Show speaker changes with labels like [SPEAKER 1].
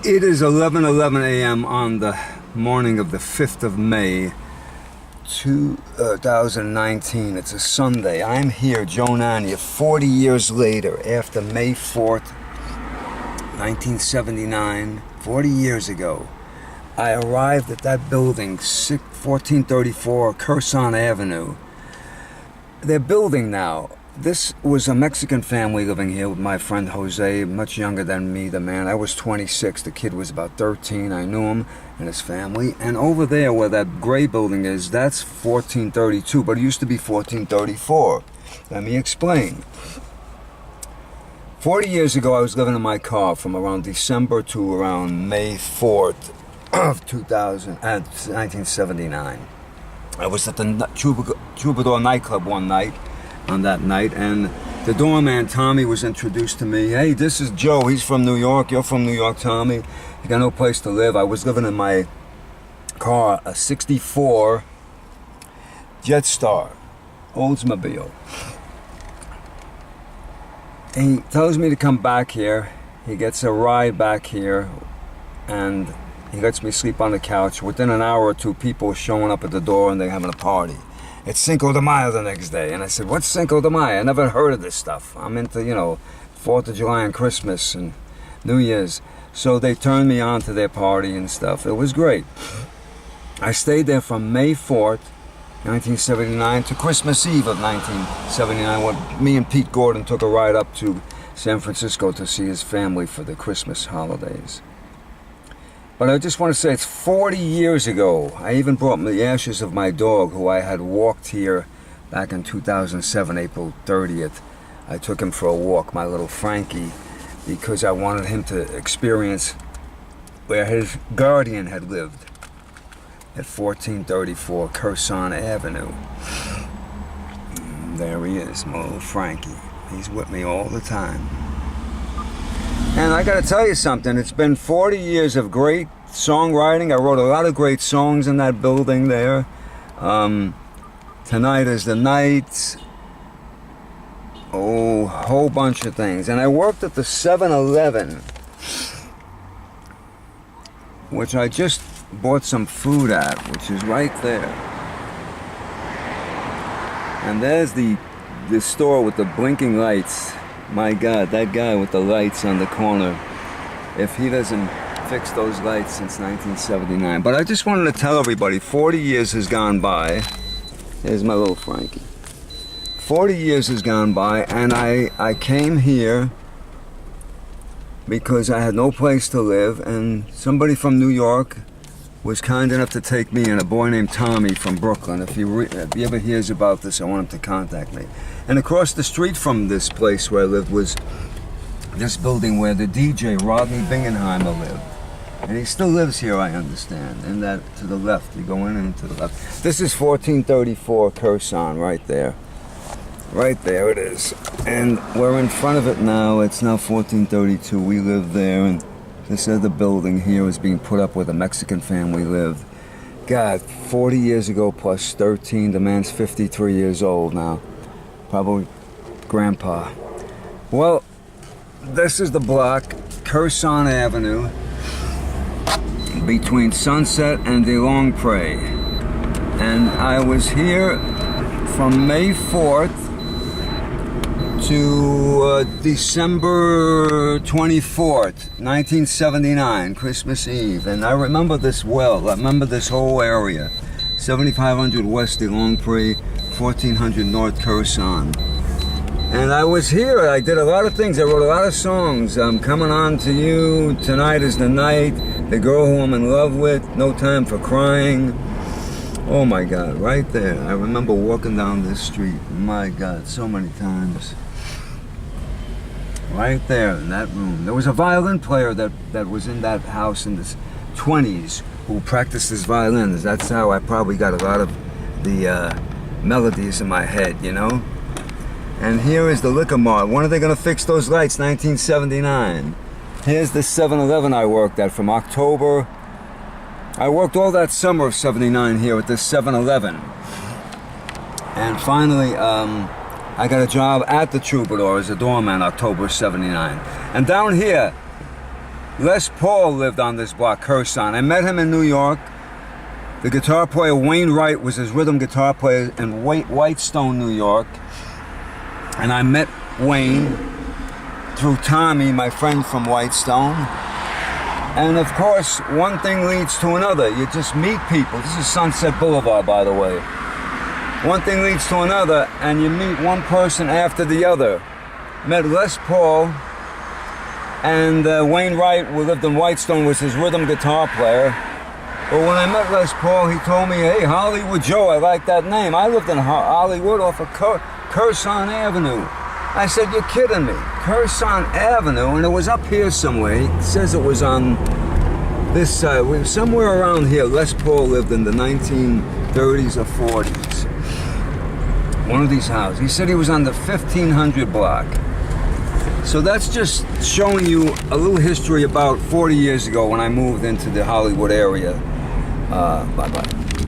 [SPEAKER 1] It is 11:11 a.m. on the morning of the 5th of May, 2019. It's a Sunday. I'm here, JOE NANIA, 40 years later, after May 4th, 1979, 40 years ago. I arrived at that building, 1434 CURSON Avenue. They're building now. This was a Mexican family living here with my friend Jose, much younger than me, the man. I was 26, the kid was about 13. I knew him and his family. And over there where that gray building is, that's 1432, but it used to be 1434. Let me explain. 40 years ago, I was living in my car from around December to around May 4th of 1979. I was at the Troubadour nightclub one night, on that night, and the doorman Tommy was introduced to me. Hey, this is Joe. He's from New York. You're from New York, Tommy. You got no place to live. I was living in my car, a 64 Jetstar Oldsmobile. And he tells me to come back here. He gets a ride back here, and he lets me sleep on the couch. Within an hour or two, people are showing up at the door and they're having a party. It's Cinco de Mayo the next day. And I said, what's Cinco de Mayo? I never heard of this stuff. I'm into, 4th of July and Christmas and New Year's. So they turned me on to their party and stuff. It was great. I stayed there from May 4th, 1979 to Christmas Eve of 1979 when me and Pete Gordon took a ride up to San Francisco to see his family for the Christmas holidays. But I just want to say it's 40 years ago. I even brought the ashes of my dog, who I had walked here back in 2007, April 30th. I took him for a walk, my little Frankie, because I wanted him to experience where his guardian had lived at 1434 CURSON Avenue. There he is, my little Frankie. He's with me all the time. And I gotta tell you something, it's been 40 years of great songwriting. I wrote a lot of great songs in that building there. Tonight is the Night. Oh, a whole bunch of things. And I worked at the 7-Eleven, which I just bought some food at, which is right there. And there's the store with the blinking lights. My God, that guy with the lights on the corner, if he doesn't fix those lights since 1979. But I just wanted to tell everybody, 40 years has gone by. Here's my little Frankie. 40 years has gone by, and I came here because I had no place to live, and somebody from New York was kind enough to take me and a boy named Tommy from Brooklyn. If he ever hears about this, I want him to contact me. And across the street from this place where I lived was this building where the DJ Rodney Bingenheimer lived. And he still lives here, I understand. And that to the left, you go in and to the left. This is 1434 CURSON right there. Right there it is. And we're in front of it now. It's now 1432. We live there, and this other building here is being put up where the Mexican family lived. God, 40 years ago plus 13. The man's 53 years old now. Probably grandpa. Well, this is the block, CURSON Avenue, between Sunset and the Long Prairie. And I was here from May 4th to December 24th, 1979, Christmas Eve. And I remember this well. I remember this whole area. 7500 West de Long Prairie, 1400 North CURSON. And I was here. I did a lot of things. I wrote a lot of songs. I'm Coming On to You, Tonight is the Night, The Girl Who I'm in Love With, No Time for Crying. Oh my God, right there. I remember walking down this street. My God, so many times. Right there in that room. There was a violin player that was in that house in the 20s who practiced his violin. That's how I probably got a lot of the melodies in my head, And here is the Liquor Mart. When are they going to fix those lights? 1979. Here's the 7-Eleven I worked at from October. I worked all that summer of 79 here at this 7-Eleven. And finally, I got a job at the Troubadour as a doorman, October 79. And down here, Les Paul lived on this block, Curson. I met him in New York. The guitar player Wayne Wright was his rhythm guitar player in Whitestone, New York. And I met Wayne through Tommy, my friend from Whitestone. And of course, one thing leads to another. You just meet people. This is Sunset Boulevard, by the way. One thing leads to another, and you meet one person after the other. Met Les Paul, and Wayne Wright, who lived in Whitestone, was his rhythm guitar player. But when I met Les Paul, he told me, hey, Hollywood Joe, I like that name. I lived in Hollywood off of CURSON Avenue. I said, you're kidding me. CURSON Avenue, and it was up here somewhere. He says it was on this side. We were somewhere around here. Les Paul lived in the 1930s or 40s. One of these houses. He said he was on the 1500 block. So that's just showing you a little history about 40 years ago when I moved into the Hollywood area. Bye-bye.